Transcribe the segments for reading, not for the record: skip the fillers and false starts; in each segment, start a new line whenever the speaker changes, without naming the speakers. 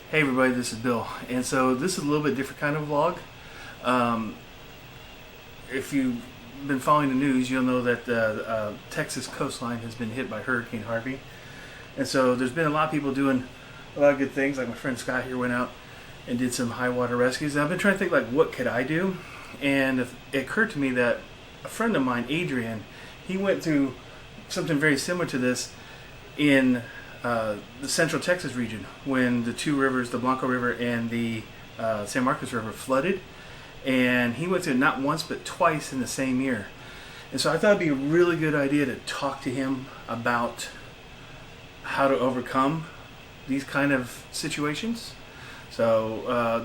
Hey everybody, this is Bill, and so this is a little bit different kind of vlog. If you've been following the news, you'll know that the Texas coastline has been hit by Hurricane Harvey, and so there's been a lot of people doing a lot of good things. Like my friend Scott here went out and did some high water rescues, and I've been trying to think, like, what could I do? And it occurred to me that a friend of mine, Adrian, he went through something very similar to this in the central Texas region when the two rivers, the Blanco River and the San Marcos River, flooded. And he went through it not once but twice in the same year. And so I thought it'd be a really good idea to talk to him about how to overcome these kind of situations. So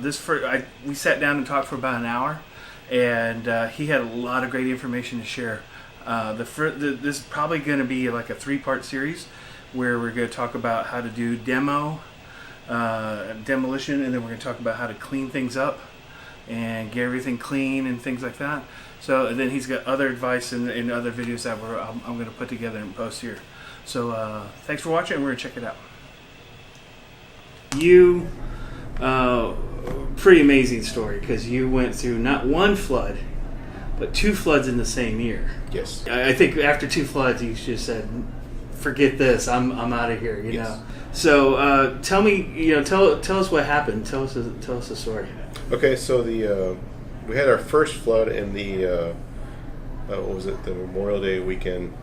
we sat down and talked for about an hour, and he had a lot of great information to share. This is probably going to be like a 3-part series where we're going to talk about how to do demolition, and then we're going to talk about how to clean things up and get everything clean and things like that. So and then he's got other advice in other videos that I'm going to put together and post here. So thanks for watching, and we're going to check it out. You, pretty amazing story, because you went through not one flood, but 2 floods in the same year.
Yes.
I think after 2 floods, you just said, forget this, I'm out of here, you know. So tell me, tell us what happened. Tell us the story.
Okay, so we had our first flood in the the Memorial Day weekend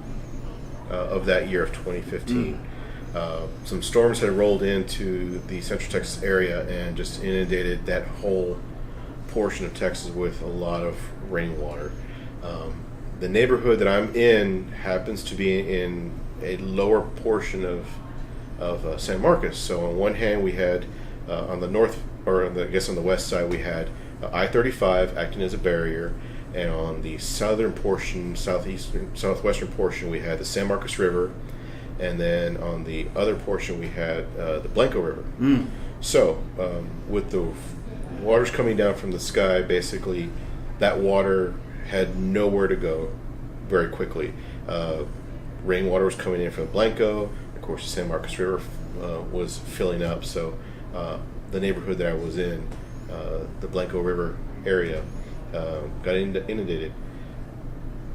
of that year of 2015. Some storms had rolled into the Central Texas area and just inundated that whole portion of Texas with a lot of rainwater. The neighborhood that I'm in happens to be in a lower portion of San Marcos. So on one hand, we had on the north, or on the west side, we had I-35 acting as a barrier, and on the southern portion, southwestern portion, we had the San Marcos River, and then on the other portion, we had the Blanco River. So with the waters coming down from the sky, basically, that water had nowhere to go very quickly. Rainwater was coming in from the Blanco. Of course, the San Marcos River was filling up. So the neighborhood that I was in, the Blanco River area, got inundated.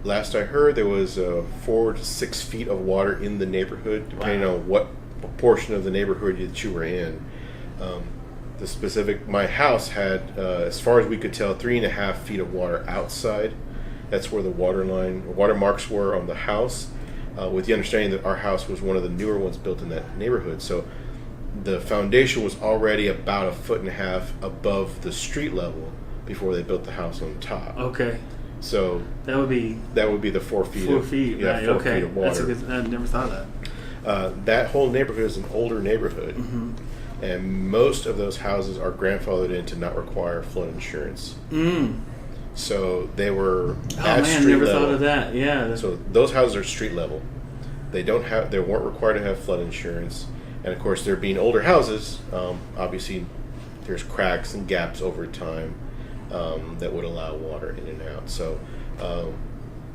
Last I heard, there was 4 to 6 feet of water in the neighborhood, depending on what portion of the neighborhood that you were in. My house had, as far as we could tell, 3.5 feet of water outside. That's where the water marks were on the house, with the understanding that our house was one of the newer ones built in that neighborhood. So the foundation was already about 1.5 feet above the street level before they built the house on top.
Okay.
So
that would be
the 4 feet.
4 feet,
yeah,
right?
4
Okay,
feet of water.
that's I never thought of that.
That whole neighborhood is an older neighborhood, and most of those houses are grandfathered in to not require flood insurance. So they were at street
never
level.
thought of that. Yeah.
So those houses are street level. They weren't required to have flood insurance, and of course, they're being older houses. Obviously, there's cracks and gaps over time that would allow water in and out. So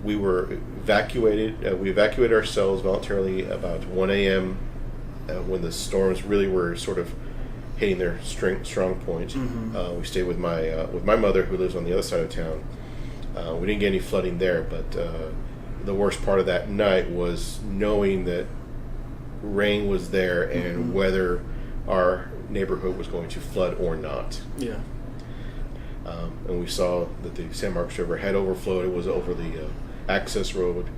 we were evacuated. We evacuated ourselves voluntarily about 1 a.m. When the storms really were sort of hitting their strong point. We stayed with my mother, who lives on the other side of town. We didn't get any flooding there, but the worst part of that night was knowing that rain was there and whether our neighborhood was going to flood or not.
Yeah.
And we saw that the San Marcos River had overflowed. It was over the access road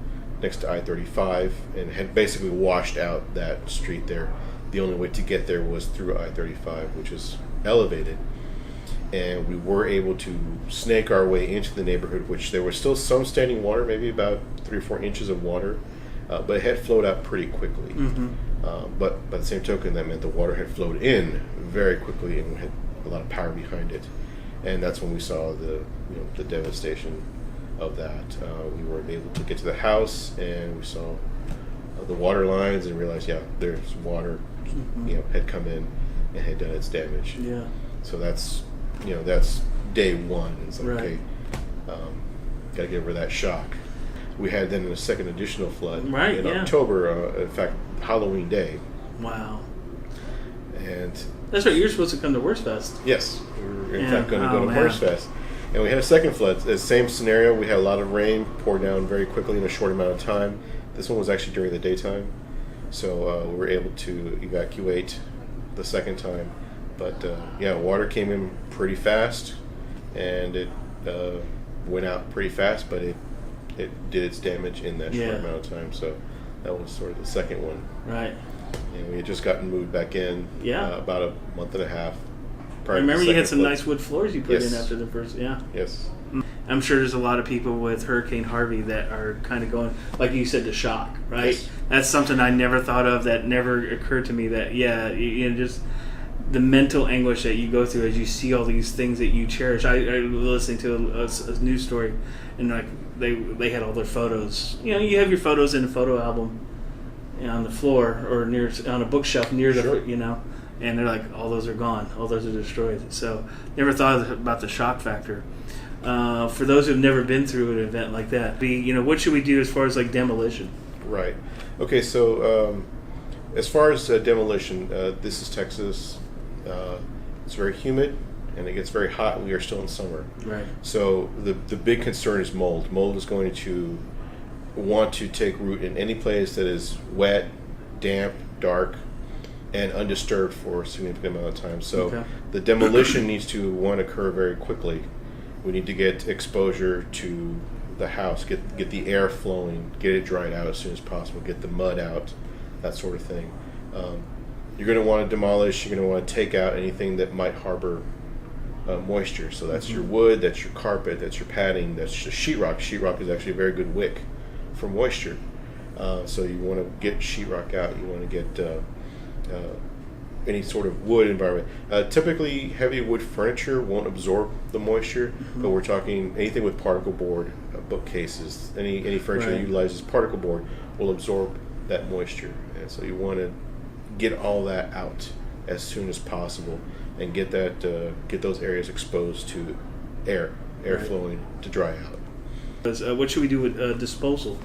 next to I-35 and had basically washed out that street there. The only way to get there was through I-35, which is elevated. And we were able to snake our way into the neighborhood, which there was still some standing water, maybe about 3 or 4 inches of water, but it had flowed out pretty quickly. But by the same token, that meant the water had flowed in very quickly and had a lot of power behind it. And that's when we saw the devastation of that. We were able to get to the house, and we saw the water lines and realized, there's water, had come in and had done its damage.
Yeah.
So that's day one. It's like, okay, got to get over that shock. We had then a second additional flood in October, in fact, Halloween Day.
Wow.
And
That's right. You're supposed to come to Worst Fest.
Yes, we were in
Yeah.
fact going to go
Oh,
to
man.
Worst Fest. And we had a second flood. The same scenario. We had a lot of rain pour down very quickly in a short amount of time. This one was actually during the daytime. So we were able to evacuate the second time. But yeah, water came in pretty fast. And it went out pretty fast. But it did its damage in that short amount of time. So that was sort of the second one.
Right.
And we had just gotten moved back in about a month and a half.
I remember you had some
flood.
nice wood floors you put
Yes.
in after the first,
Yes.
I'm sure there's a lot of people with Hurricane Harvey that are kind of going, like you said, to shock, right?
Yes.
That's something I never thought of, that never occurred to me, that, just the mental anguish that you go through as you see all these things that you cherish. I was listening to a news story, and like they had all their photos. You have your photos in a photo album on the floor or on a bookshelf near the,
Sure.
and they're like, all those are gone, all those are destroyed. So never thought about the shock factor. For those who've never been through an event like that, what should we do as far as like demolition?
Right. Okay, so as far as demolition, this is Texas. It's very humid and it gets very hot. We are still in summer.
Right.
So the big concern is mold. Mold is going to want to take root in any place that is wet, damp, dark, and undisturbed for a significant amount of time. So the demolition needs to occur very quickly. We need to get exposure to the house, get the air flowing, get it dried out as soon as possible, get the mud out, that sort of thing. You're going to want to demolish, you're going to want to take out anything that might harbor moisture. So that's your wood, that's your carpet, that's your padding, that's your sheetrock. Sheetrock is actually a very good wick for moisture. So you want to get sheetrock out, you want to get any sort of wood environment. Typically, heavy wood furniture won't absorb the moisture, but we're talking anything with particle board, bookcases, any furniture that utilizes particle board will absorb that moisture. And so you want to get all that out as soon as possible and get those areas exposed to air flowing to dry out.
What should we do with disposal?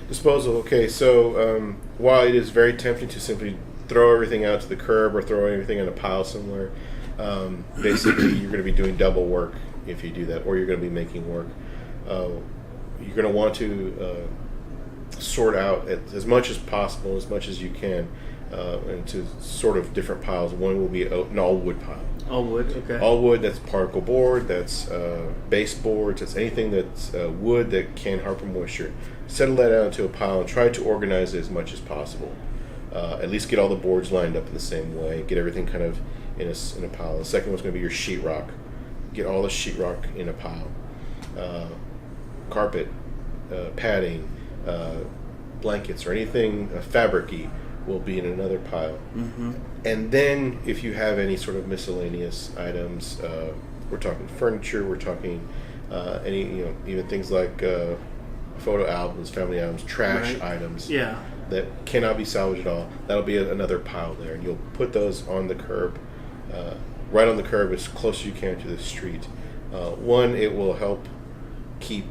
Disposal. Okay, so while it is very tempting to simply throw everything out to the curb or throw everything in a pile somewhere, basically you're going to be doing double work if you do that, or you're going to be making work. You're going to want to sort out as much as possible, as much as you can, into sort of different piles. One will be an all wood pile.
All wood, okay.
All wood, that's particle board, that's baseboards, that's anything that's wood that can harbor moisture. Settle that out into a pile and try to organize it as much as possible. At least get all the boards lined up in the same way. Get everything kind of in a pile. The second one's going to be your sheetrock. Get all the sheetrock in a pile. Carpet, padding, blankets, or anything fabric-y will be in another pile. And then if you have any sort of miscellaneous items, we're talking furniture, we're talking any, even things like photo albums, family albums, trash items that cannot be salvaged at all, that'll be another pile there. And you'll put those on the curb, right on the curb as close as you can to the street. One, it will help keep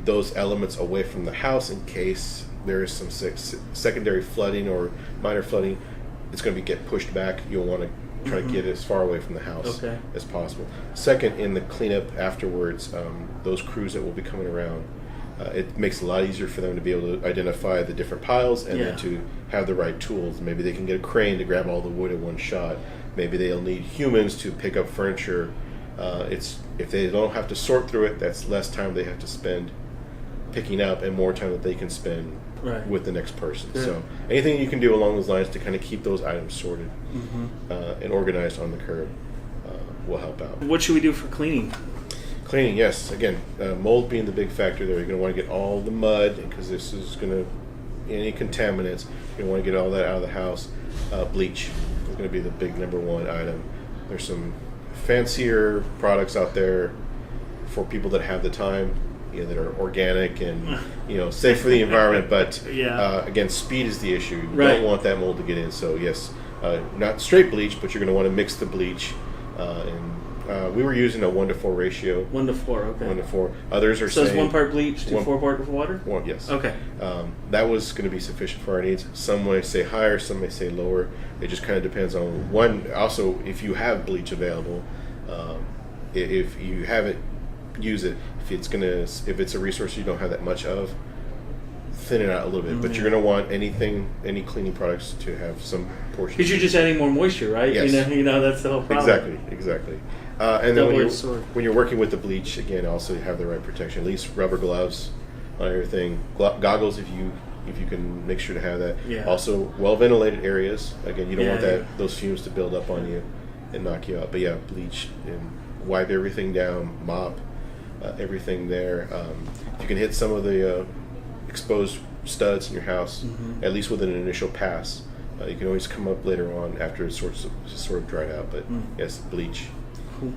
those elements away from the house in case there is some secondary flooding or minor flooding. It's going to get pushed back. You'll want to try to get it as far away from the house as possible. Second, in the cleanup afterwards, those crews that will be coming around, it makes it a lot easier for them to be able to identify the different piles and then to have the right tools. Maybe they can get a crane to grab all the wood in one shot. Maybe they'll need humans to pick up furniture. If they don't have to sort through it, that's less time they have to spend picking up and more time that they can spend with the next person. So anything you can do along those lines to kind of keep those items sorted and organized on the curb will help out.
What should we do for cleaning?
Cleaning, yes. Again, mold being the big factor there. You're going to want to get all the mud because this is going to, any contaminants, you're going to want to get all that out of the house. Bleach is going to be the big number one item. There's some fancier products out there for people that have the time, that are organic and safe for the environment. But again, speed is the issue. You don't want that mold to get in. So yes, not straight bleach, but you're going to want to mix the bleach and We were using a 1-to-4 ratio.
1-to-4, okay.
1-to-4. Others are
so
saying...
it's 1 part bleach to 4 part water?
Well, yes.
Okay.
That was going to be sufficient for our needs. Some may say higher, some may say lower. It just kind of depends on one. Also, if you have bleach available, if you have it, use it. If it's a resource you don't have that much of, thin it out a little bit. But you're going to want any cleaning products to have some portion.
Because you're just adding more moisture, right?
Yes.
You know that's the whole problem.
Exactly. And then when you're working with the bleach, again, also have the right protection. At least rubber gloves on everything. Goggles if you can make sure to have that.
Yeah.
Also, well ventilated areas. Again, you don't want those fumes to build up on you and knock you out. But yeah, bleach and wipe everything down, mop everything there. If you can hit some of the exposed studs in your house, at least with an initial pass, you can always come up later on after it's sort of dried out. But yes, bleach.
Cool.